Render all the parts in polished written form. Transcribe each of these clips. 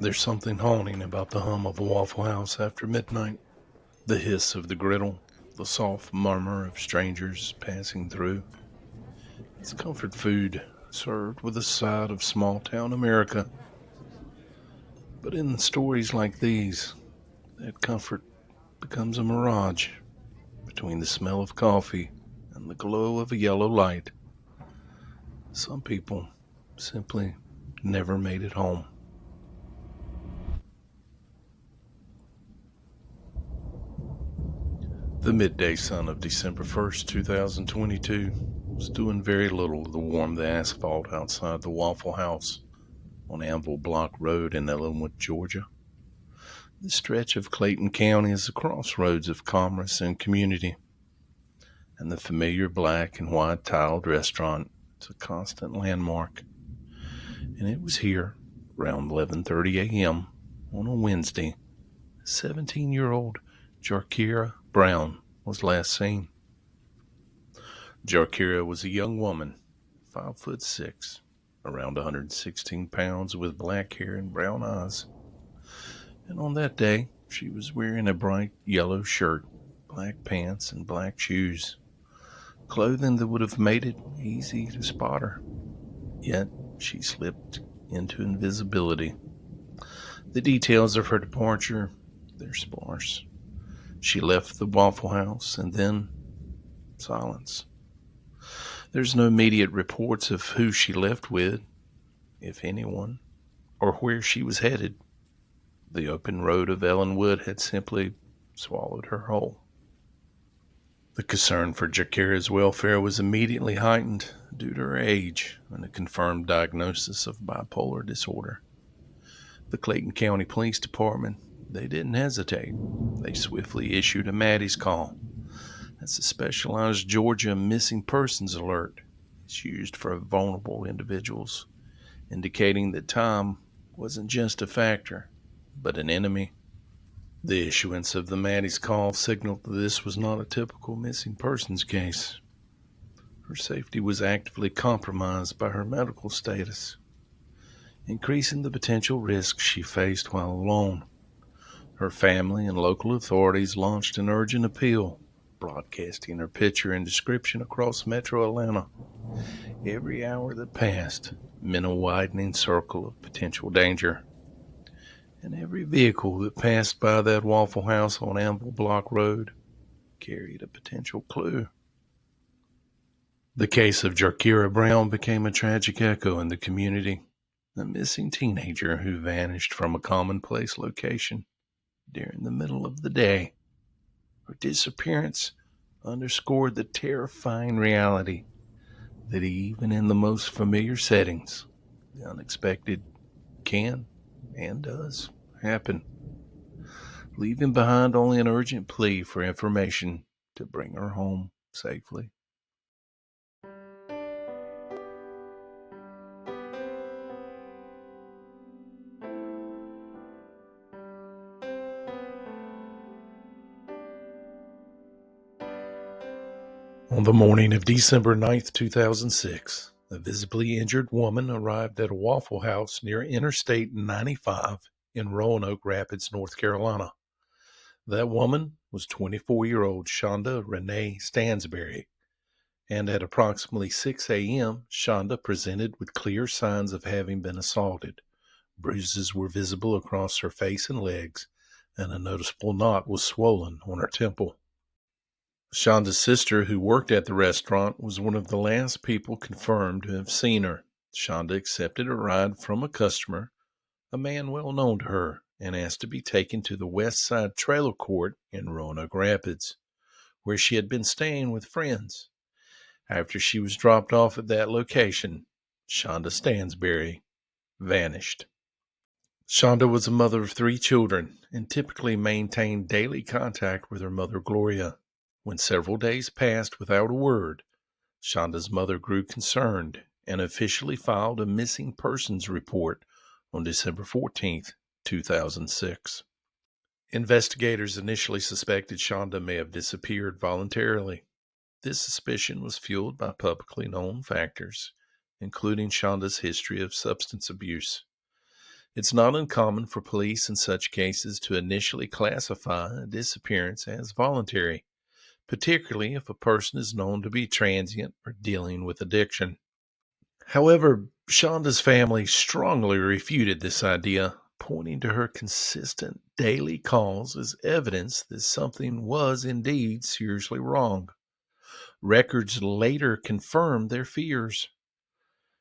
There's something haunting about the hum of a Waffle House after midnight. The hiss of the griddle, the soft murmur of strangers passing through. It's comfort food served with a side of small town America. But in stories like these, that comfort becomes a mirage between the smell of coffee and the glow of a yellow light. Some people simply never made it home. The midday sun of December 1st, 2022 was doing very little to warm the asphalt outside the Waffle House on Anvil Block Road in Ellenwood, Georgia. This stretch of Clayton County is a crossroads of commerce and community, and the familiar black and white tiled restaurant is a constant landmark. And it was here, around 11:30 a.m. on a Wednesday, 17-year-old Jarkira Brown was last seen. Jarkira was a young woman, 5'6", around 116 pounds, with black hair and brown eyes. And on that day, she was wearing a bright yellow shirt, black pants, and black shoes. Clothing that would have made it easy to spot her. Yet, she slipped into invisibility. The details of her departure, they're sparse. She left the Waffle House and then silence. There's no immediate reports of who she left with, if anyone, or where she was headed. The open road of Ellenwood had simply swallowed her whole. The concern for Jarkira's welfare was immediately heightened due to her age and a confirmed diagnosis of bipolar disorder. The Clayton County Police Department, they didn't hesitate. They swiftly issued a Maddie's call. That's a specialized Georgia missing persons alert. It's used for vulnerable individuals, indicating that time wasn't just a factor, but an enemy. The issuance of the Maddie's call signaled that this was not a typical missing persons case. Her safety was actively compromised by her medical status, increasing the potential risks she faced while alone. Her family and local authorities launched an urgent appeal, broadcasting her picture and description across metro Atlanta. Every hour that passed meant a widening circle of potential danger. And every vehicle that passed by that Waffle House on Anvil Block Road carried a potential clue. The case of Jarkira Brown became a tragic echo in the community, a missing teenager who vanished from a commonplace location during the middle of the day. Her disappearance underscored the terrifying reality that even in the most familiar settings, the unexpected can and does happen, leaving behind only an urgent plea for information to bring her home safely. On the morning of December 9th, 2006, a visibly injured woman arrived at a Waffle House near Interstate 95 in Roanoke Rapids, North Carolina. That woman was 24-year-old Shonda Renee Stansbury, and at approximately 6 a.m., Shonda presented with clear signs of having been assaulted. Bruises were visible across her face and legs, and a noticeable knot was swollen on her temple. Shonda's sister, who worked at the restaurant, was one of the last people confirmed to have seen her. Shonda accepted a ride from a customer, a man well known to her, and asked to be taken to the West Side Trailer Court in Roanoke Rapids, where she had been staying with friends. After she was dropped off at that location, Shonda Stansbury vanished. Shonda was a mother of 3 children and typically maintained daily contact with her mother, Gloria. When several days passed without a word, Shonda's mother grew concerned and officially filed a missing persons report on December 14th, 2006. Investigators initially suspected Shonda may have disappeared voluntarily. This suspicion was fueled by publicly known factors, including Shonda's history of substance abuse. It's not uncommon for police in such cases to initially classify a disappearance as voluntary, particularly if a person is known to be transient or dealing with addiction. However, Shonda's family strongly refuted this idea, pointing to her consistent daily calls as evidence that something was indeed seriously wrong. Records later confirmed their fears.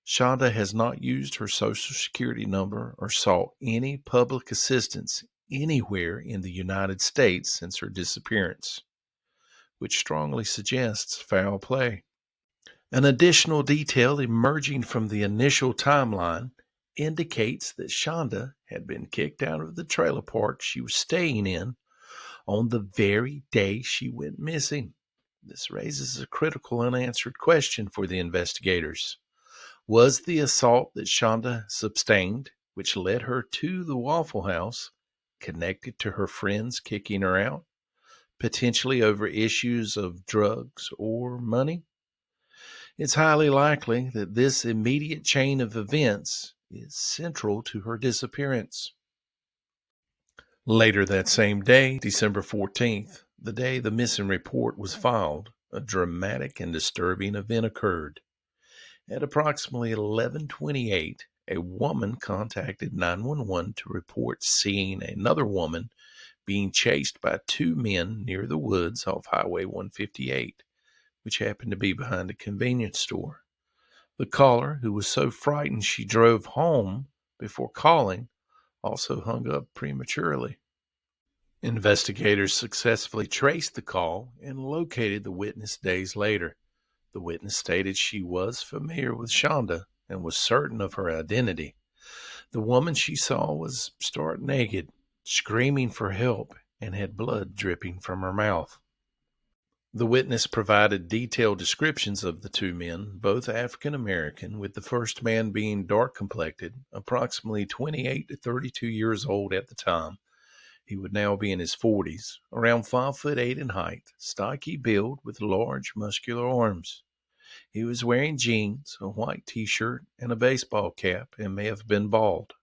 Shonda has not used her Social Security number or sought any public assistance anywhere in the United States since her disappearance, which strongly suggests foul play. An additional detail emerging from the initial timeline indicates that Shonda had been kicked out of the trailer park she was staying in on the very day she went missing. This raises a critical unanswered question for the investigators. Was the assault that Shonda sustained, which led her to the Waffle House, connected to her friends kicking her out, potentially over issues of drugs or money? It's highly likely that this immediate chain of events is central to her disappearance. Later that same day, December 14th, the day the missing report was filed, a dramatic and disturbing event occurred. At approximately 11:28, a woman contacted 911 to report seeing another woman being chased by two men near the woods off Highway 158, which happened to be behind a convenience store. The caller, who was so frightened she drove home before calling, also hung up prematurely. Investigators successfully traced the call and located the witness days later. The witness stated she was familiar with Shonda and was certain of her identity. The woman she saw was stark naked, screaming for help, and had blood dripping from her mouth. The witness provided detailed descriptions of the two men, both African American, with the first man being dark complected, approximately 28 to 32 years old at the time. He would now be in his 40s, around 5'8" in height, stocky build with large muscular arms. He was wearing jeans, a white t-shirt, and a baseball cap, and may have been bald.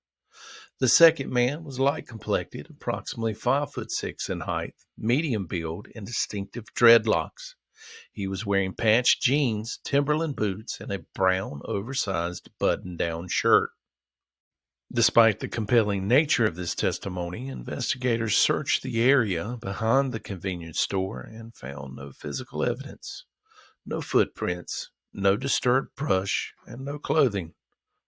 The second man was light complected, approximately 5'6" in height, medium build, and distinctive dreadlocks. He was wearing patched jeans, Timberland boots, and a brown oversized button-down shirt. Despite the compelling nature of this testimony, investigators searched the area behind the convenience store and found no physical evidence, no footprints, no disturbed brush, and no clothing.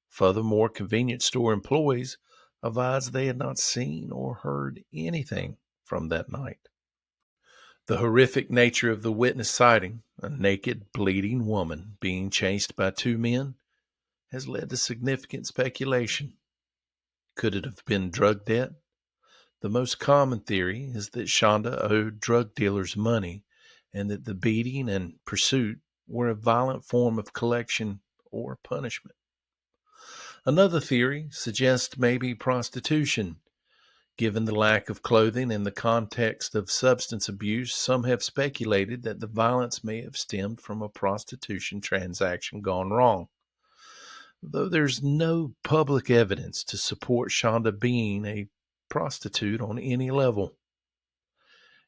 Furthermore, convenience store employees advised they had not seen or heard anything from that night. The horrific nature of the witness sighting, a naked, bleeding woman being chased by two men, has led to significant speculation. Could it have been drug debt? The most common theory is that Shonda owed drug dealers money and that the beating and pursuit were a violent form of collection or punishment. Another theory suggests maybe prostitution. Given the lack of clothing and the context of substance abuse, some have speculated that the violence may have stemmed from a prostitution transaction gone wrong. Though there's no public evidence to support Shonda being a prostitute on any level.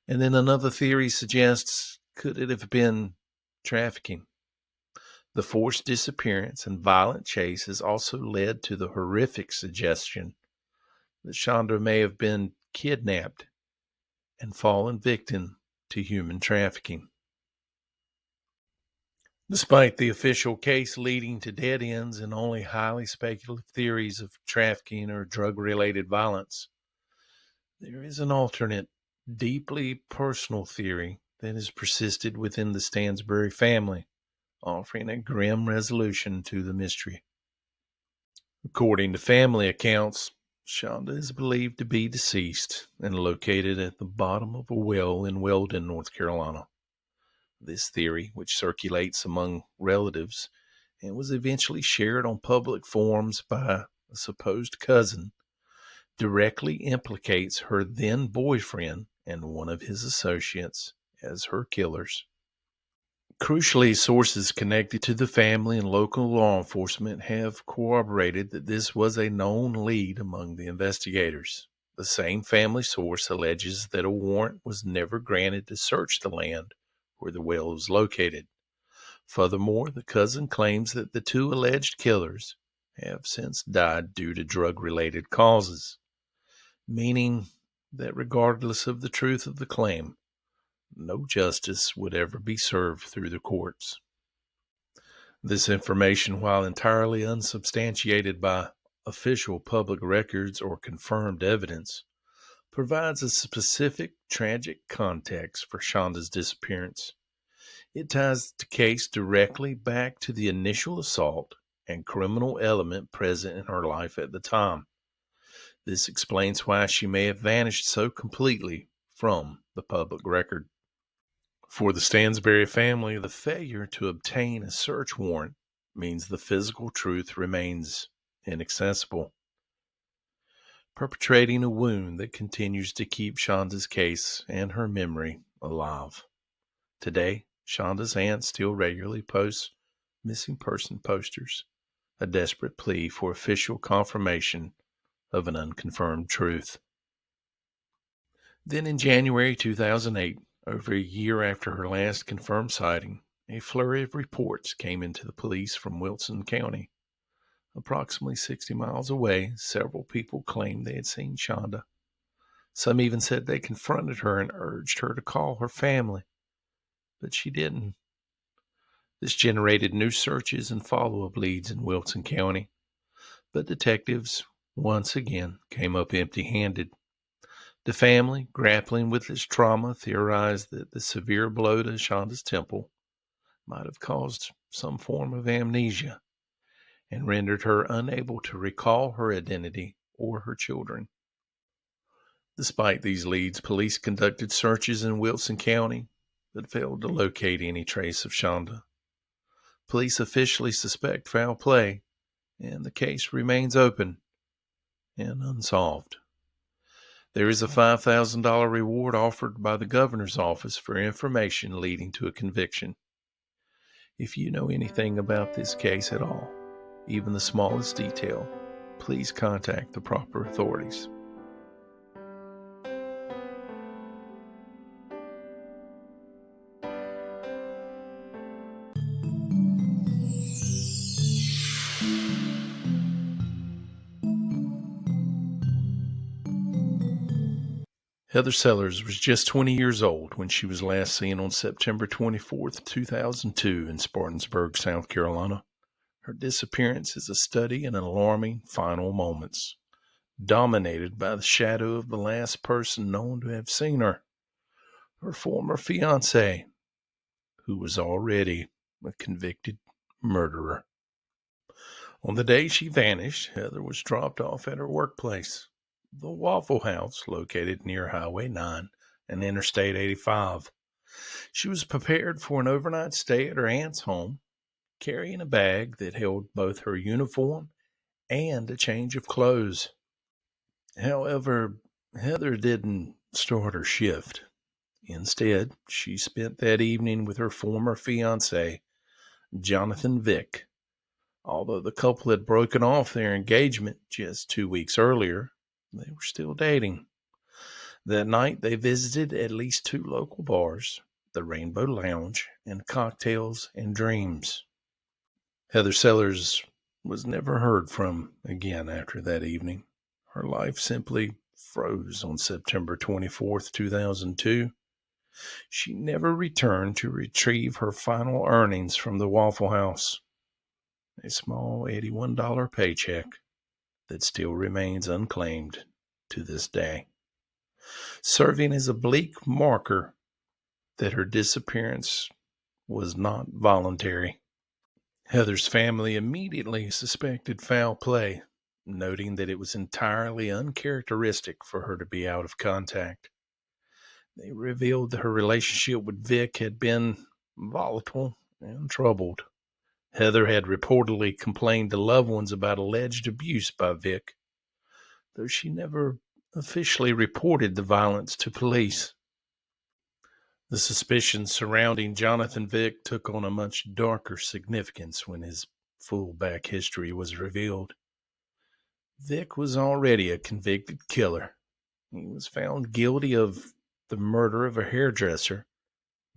And then another theory suggests, could it have been trafficking? The forced disappearance and violent chase has also led to the horrific suggestion that Shonda may have been kidnapped and fallen victim to human trafficking. Despite the official case leading to dead ends and only highly speculative theories of trafficking or drug-related violence, there is an alternate, deeply personal theory that has persisted within the Stansbury family, offering a grim resolution to the mystery. According to family accounts, Shonda is believed to be deceased and located at the bottom of a well in Weldon, North Carolina. This theory, which circulates among relatives and was eventually shared on public forums by a supposed cousin, directly implicates her then boyfriend and one of his associates as her killers. Crucially, sources connected to the family and local law enforcement have corroborated that this was a known lead among the investigators. The same family source alleges that a warrant was never granted to search the land where the well was located. Furthermore, the cousin claims that the two alleged killers have since died due to drug-related causes, meaning that regardless of the truth of the claim, no justice would ever be served through the courts. This information, while entirely unsubstantiated by official public records or confirmed evidence, provides a specific tragic context for Shonda's disappearance. It ties the case directly back to the initial assault and criminal element present in her life at the time. This explains why she may have vanished so completely from the public record. For the Stansbury family, the failure to obtain a search warrant means the physical truth remains inaccessible, perpetrating a wound that continues to keep Shonda's case and her memory alive. Today, Shonda's aunt still regularly posts missing person posters, a desperate plea for official confirmation of an unconfirmed truth. Then in January 2008, over a year after her last confirmed sighting, a flurry of reports came into the police from Wilson County. Approximately 60 miles away, several people claimed they had seen Shonda. Some even said they confronted her and urged her to call her family, but she didn't. This generated new searches and follow-up leads in Wilson County, but detectives once again came up empty-handed. The family, grappling with this trauma, theorized that the severe blow to Shonda's temple might have caused some form of amnesia and rendered her unable to recall her identity or her children. Despite these leads, police conducted searches in Wilson County but failed to locate any trace of Shonda. Police officially suspect foul play, and the case remains open and unsolved. There is a $5,000 reward offered by the governor's office for information leading to a conviction. If you know anything about this case at all, even the smallest detail, please contact the proper authorities. Heather Sellers was just 20 years old when she was last seen on September 24th, 2002 in Spartanburg, South Carolina. Her disappearance is a study in alarming final moments, dominated by the shadow of the last person known to have seen her, her former fiancé, who was already a convicted murderer. On the day she vanished, Heather was dropped off at her workplace, the Waffle House, located near Highway 9 and Interstate 85. She was prepared for an overnight stay at her aunt's home, carrying a bag that held both her uniform and a change of clothes. However, Heather didn't start her shift. Instead, she spent that evening with her former fiancé, Jonathan Vick. Although the couple had broken off their engagement just 2 weeks earlier, they were still dating. That night, they visited at least 2 local bars, the Rainbow Lounge and Cocktails and Dreams. Heather Sellers was never heard from again after that evening. Her life simply froze on September 24th, 2002. She never returned to retrieve her final earnings from the Waffle House, a small $81 paycheck that still remains unclaimed to this day, serving as a bleak marker that her disappearance was not voluntary. Heather's family immediately suspected foul play, noting that it was entirely uncharacteristic for her to be out of contact. They revealed that her relationship with Vic had been volatile and troubled. Heather had reportedly complained to loved ones about alleged abuse by Vic, though she never officially reported the violence to police. The suspicions surrounding Jonathan Vick took on a much darker significance when his full back history was revealed. Vick was already a convicted killer. He was found guilty of the murder of a hairdresser,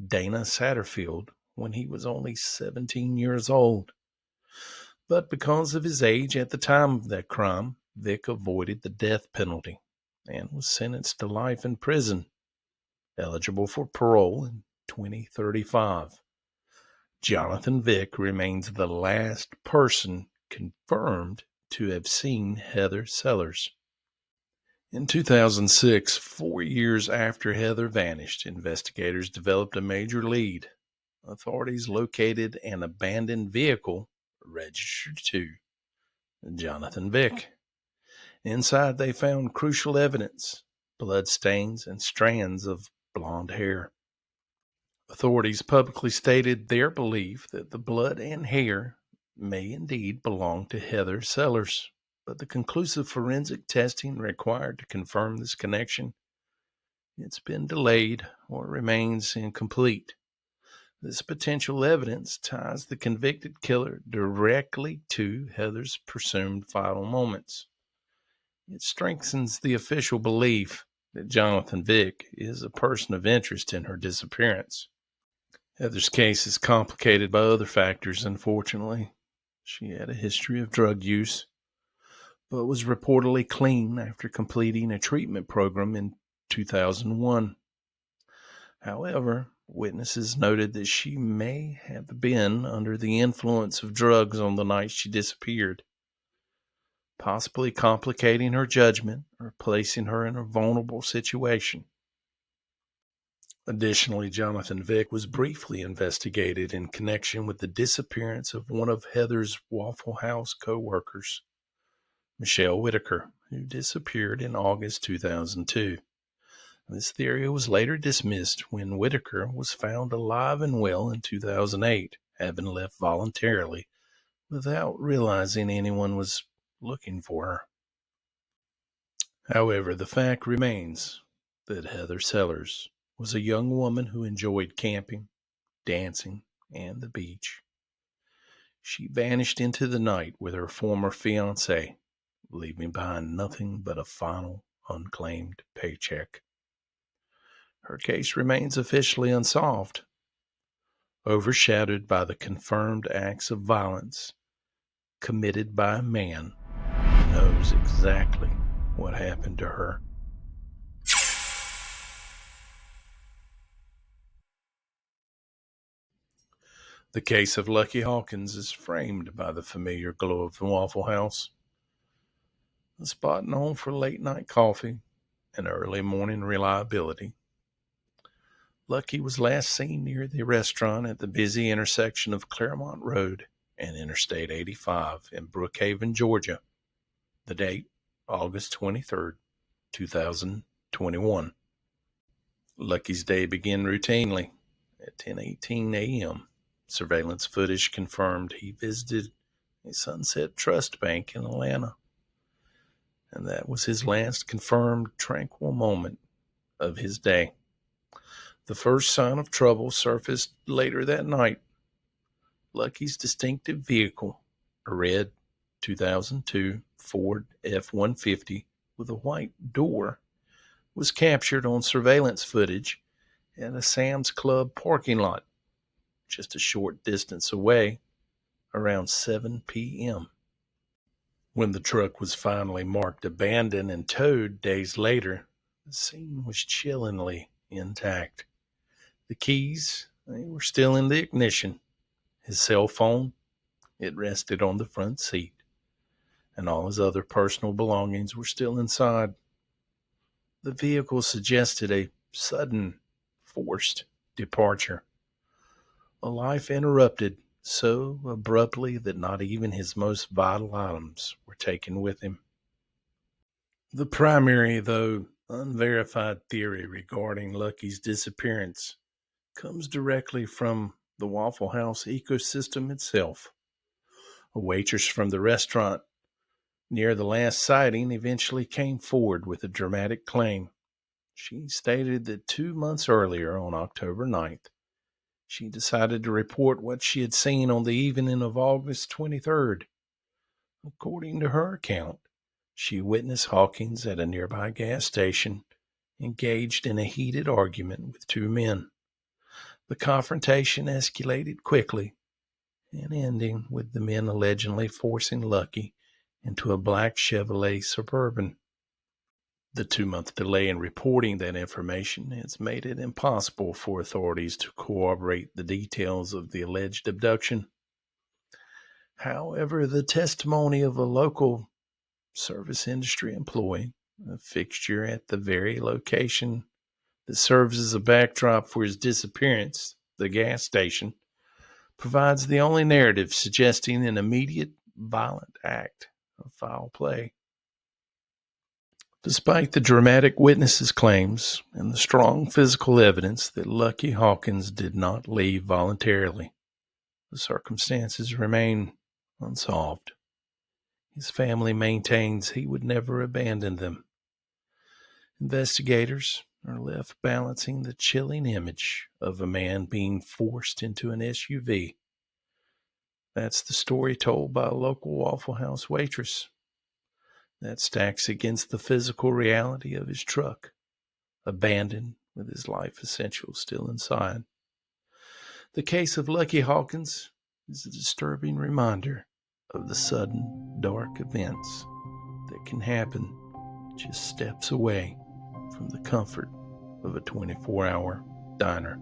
Dana Satterfield, when he was only 17 years old. But because of his age at the time of that crime, Vick avoided the death penalty and was sentenced to life in prison, eligible for parole in 2035. Jonathan Vick remains the last person confirmed to have seen Heather Sellers. In 2006, 4 years after Heather vanished, investigators developed a major lead. Authorities located an abandoned vehicle registered to Jonathan Vick. Inside, they found crucial evidence, blood stains and strands of blonde hair. Authorities publicly stated their belief that the blood and hair may indeed belong to Heather Sellers, but the conclusive forensic testing required to confirm this connection, it's been delayed or remains incomplete. This potential evidence ties the convicted killer directly to Heather's presumed final moments. It strengthens the official belief that Jonathan Vick is a person of interest in her disappearance. Heather's case is complicated by other factors, unfortunately. She had a history of drug use, but was reportedly clean after completing a treatment program in 2001. However, witnesses noted that she may have been under the influence of drugs on the night she disappeared, possibly complicating her judgment or placing her in a vulnerable situation. Additionally, Jonathan Vick was briefly investigated in connection with the disappearance of one of Heather's Waffle House co-workers, Michelle Whitaker, who disappeared in August 2002. This theory was later dismissed when Whitaker was found alive and well in 2008, having left voluntarily without realizing anyone was looking for her. However, the fact remains that Heather Sellers was a young woman who enjoyed camping, dancing, and the beach. She vanished into the night with her former fiancé, leaving behind nothing but a final unclaimed paycheck. Her case remains officially unsolved, overshadowed by the confirmed acts of violence committed by a man who knows exactly what happened to her. The case of Lucky Hawkins is framed by the familiar glow of the Waffle House, a spot known for late-night coffee and early morning reliability. Lucky was last seen near the restaurant at the busy intersection of Claremont Road and Interstate 85 in Brookhaven, Georgia. The date, August 23rd, 2021. Lucky's day began routinely at 10:18 a.m. Surveillance footage confirmed he visited a Sunset Trust Bank in Atlanta, and that was his last confirmed tranquil moment of his day. The first sign of trouble surfaced later that night. Lucky's distinctive vehicle, a red 2002 Ford F-150 with a white door, was captured on surveillance footage at a Sam's Club parking lot just a short distance away around 7 p.m. When the truck was finally marked abandoned and towed days later, the scene was chillingly intact. The keys, they were still in the ignition. His cell phone, it rested on the front seat, and all his other personal belongings were still inside. The vehicle suggested a sudden, forced departure. A life interrupted so abruptly that not even his most vital items were taken with him. The primary, though unverified theory regarding Lucky's disappearance comes directly from the Waffle House ecosystem itself. A waitress from the restaurant near the last sighting eventually came forward with a dramatic claim. She stated that 2 months earlier, on October 9th, she decided to report what she had seen on the evening of August 23rd. According to her account, she witnessed Hawkins at a nearby gas station engaged in a heated argument with two men. The confrontation escalated quickly and ending with the men allegedly forcing Lucky into a black Chevrolet Suburban. The 2-month delay in reporting that information has made it impossible for authorities to corroborate the details of the alleged abduction. However, the testimony of a local service industry employee, a fixture at the very location that serves as a backdrop for his disappearance, the gas station, provides the only narrative suggesting an immediate violent act of foul play. Despite the dramatic witnesses' claims and the strong physical evidence that Lucky Hawkins did not leave voluntarily, the circumstances remain unsolved. His family maintains he would never abandon them. Investigators are left balancing the chilling image of a man being forced into an SUV. That's the story told by a local Waffle House waitress. That stacks against the physical reality of his truck, abandoned with his life essentials still inside. The case of Lucky Hawkins is a disturbing reminder of the sudden, dark events that can happen just steps away from the comfort of a 24-hour diner.